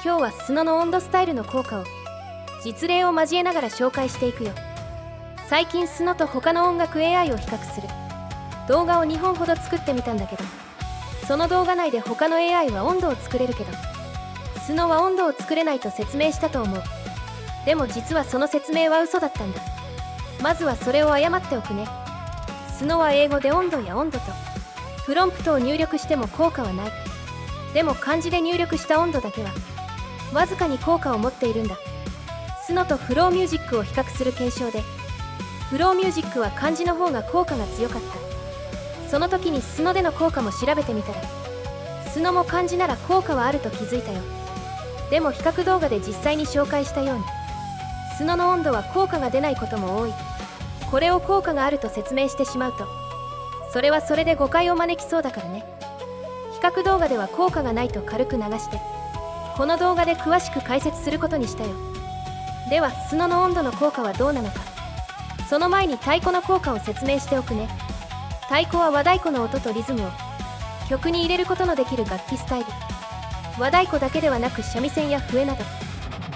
今日はスノの温度スタイルの効果を実例を交えながら紹介していくよ。最近スノと他の音楽 AI を比較する動画を2本ほど作ってみたんだけど、その動画内で他の AI は温度を作れるけどスノは温度を作れないと説明したと思う。でも実はその説明は嘘だったんだ。まずはそれを謝っておくね。スノは英語で温度や温度とプロンプトを入力しても効果はない。でも漢字で入力した温度だけはわずかに効果を持っているんだ。スノとフローミュージックを比較する検証で、フローミュージックは漢字の方が効果が強かった。その時にスノでの効果も調べてみたら、スノも漢字なら効果はあると気づいたよ。でも比較動画で実際に紹介したようにスノの温度は効果が出ないことも多い。これを効果があると説明してしまうとそれはそれで誤解を招きそうだからね。比較動画では効果がないと軽く流してこの動画で詳しく解説することにしたよ。ではスノの温度の効果はどうなのか。その前に太鼓の効果を説明しておくね。太鼓は和太鼓の音とリズムを曲に入れることのできる楽器スタイル。和太鼓だけではなく三味線や笛など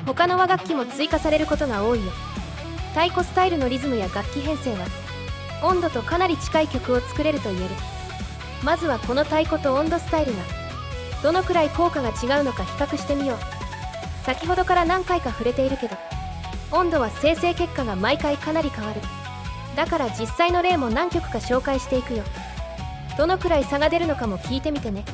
他の和楽器も追加されることが多いよ。太鼓スタイルのリズムや楽器編成は温度とかなり近い曲を作れると言える。まずはこの太鼓と温度スタイルがどのくらい効果が違うのか比較してみよう。先ほどから何回か触れているけど温度は生成結果が毎回かなり変わる。だから実際の例も何曲か紹介していくよ。どのくらい差が出るのかも聞いてみてね。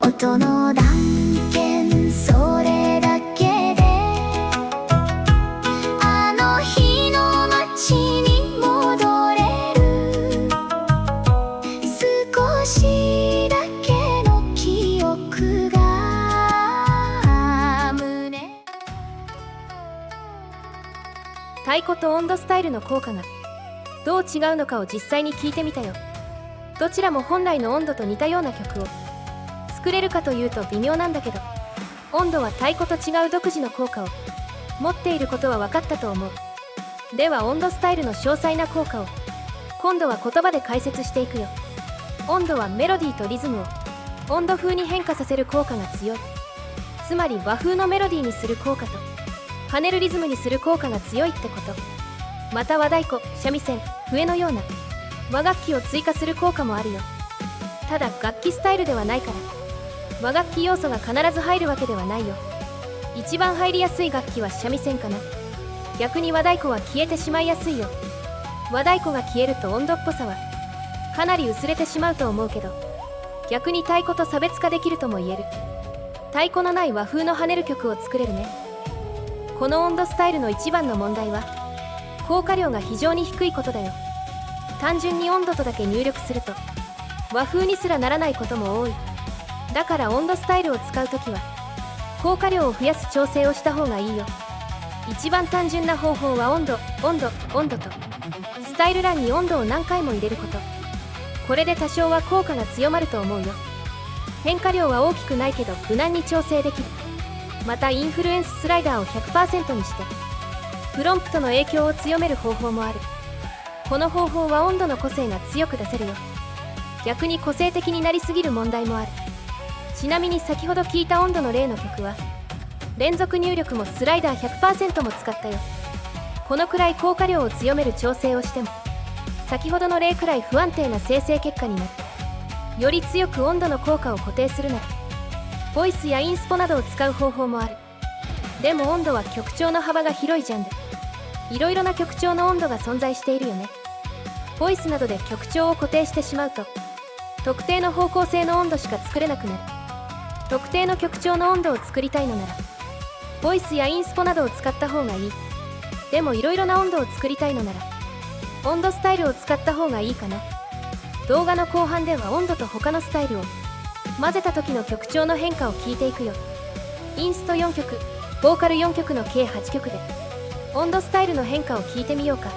音の断片それだけであの日の街に戻れる。少しだけの記憶が胸。太鼓と温度スタイルの効果がどう違うのかを実際に聞いてみたよ。どちらも本来の温度と似たような曲を作れるかというと微妙なんだけど、温度は太鼓と違う独自の効果を持っていることは分かったと思う。では温度スタイルの詳細な効果を今度は言葉で解説していくよ。温度はメロディーとリズムを温度風に変化させる効果が強い。つまり和風のメロディーにする効果と跳ねるリズムにする効果が強いってこと。また和太鼓、三味線、笛のような和楽器を追加する効果もあるよ。ただ楽器スタイルではないから和楽器要素が必ず入るわけではないよ。一番入りやすい楽器は三味線かな。逆に和太鼓は消えてしまいやすいよ。和太鼓が消えると温度っぽさはかなり薄れてしまうと思うけど、逆に太鼓と差別化できるとも言える。太鼓のない和風の跳ねる曲を作れるね。この温度スタイルの一番の問題は効果量が非常に低いことだよ。単純に温度とだけ入力すると和風にすらならないことも多い。だから温度スタイルを使うときは効果量を増やす調整をした方がいいよ。一番単純な方法は温度とスタイル欄に温度を何回も入れること。これで多少は効果が強まると思うよ。変化量は大きくないけど無難に調整できる。またインフルエンススライダーを 100% にしてプロンプトの影響を強める方法もある。この方法は温度の個性が強く出せるよ。逆に個性的になりすぎる問題もある。ちなみに先ほど聞いた温度の例の曲は連続入力もスライダー 100% も使ったよ。このくらい効果量を強める調整をしても先ほどの例くらい不安定な生成結果になる。より強く温度の効果を固定するならボイスやインスポなどを使う方法もある。でも温度は曲調の幅が広いジャンル。いろいろな曲調の温度が存在しているよね。ボイスなどで曲調を固定してしまうと特定の方向性の温度しか作れなくなる。特定の曲調の温度を作りたいのならボイスやインスポなどを使った方がいい。でもいろいろな温度を作りたいのなら温度スタイルを使った方がいいかな。動画の後半では温度と他のスタイルを混ぜた時の曲調の変化を聞いていくよ。インスト4曲ボーカル4曲の計8曲で温度スタイルの変化を聞いてみようか。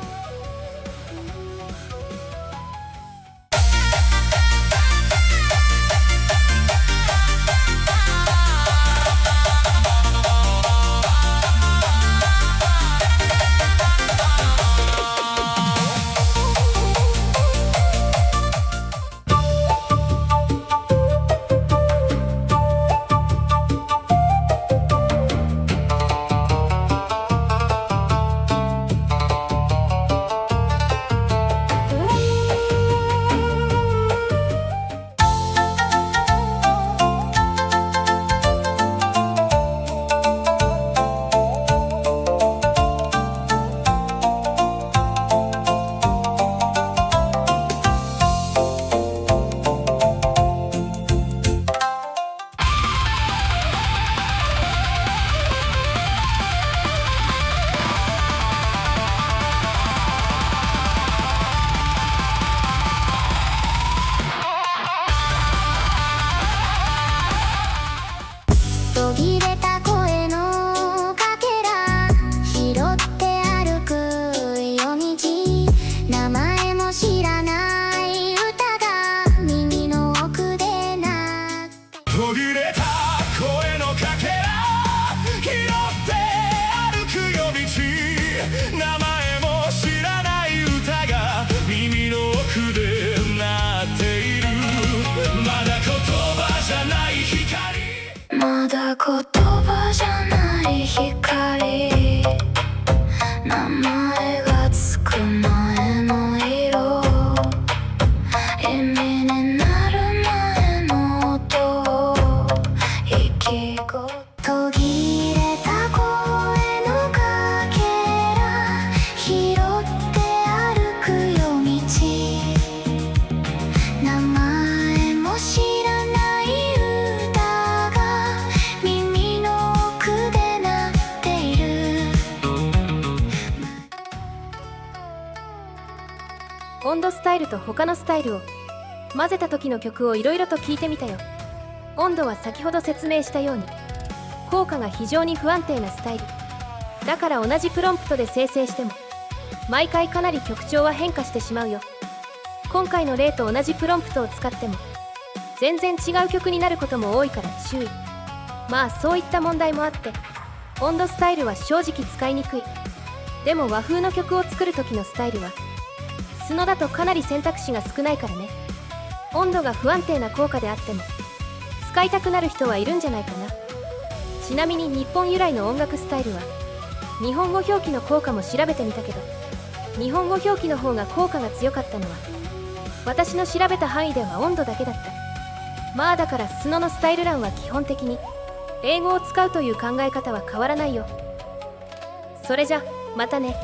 途切れた声のかけら拾って歩く夜道名前も知らない歌が耳の奥で鳴って途切れた声のかけら拾って歩く夜道名前も知らない歌が耳の奥で鳴っている。まだ言葉じゃない光まだ言葉じゃない光名前がつく前の色意味になる前の音息ご途切れた声のかけら拾って歩く夜道名前も知らない歌が耳の奥で鳴っている。温度スタイルと他のスタイルを混ぜた時の曲をいろいろと聞いてみたよ。温度は先ほど説明したように効果が非常に不安定なスタイルだから同じプロンプトで生成しても毎回かなり曲調は変化してしまうよ。今回の例と同じプロンプトを使っても全然違う曲になることも多いから注意。まあそういった問題もあって温度スタイルは正直使いにくい。でも和風の曲を作る時のスタイルはスノだとかなり選択肢が少ないからね。温度が不安定な効果であっても使いたくなる人はいるんじゃないかな。ちなみに日本由来の音楽スタイルは日本語表記の効果も調べてみたけど日本語表記の方が効果が強かったのは私の調べた範囲では温度だけだった。まあだからスノのスタイル欄は基本的に英語を使うという考え方は変わらないよ。それじゃまたね。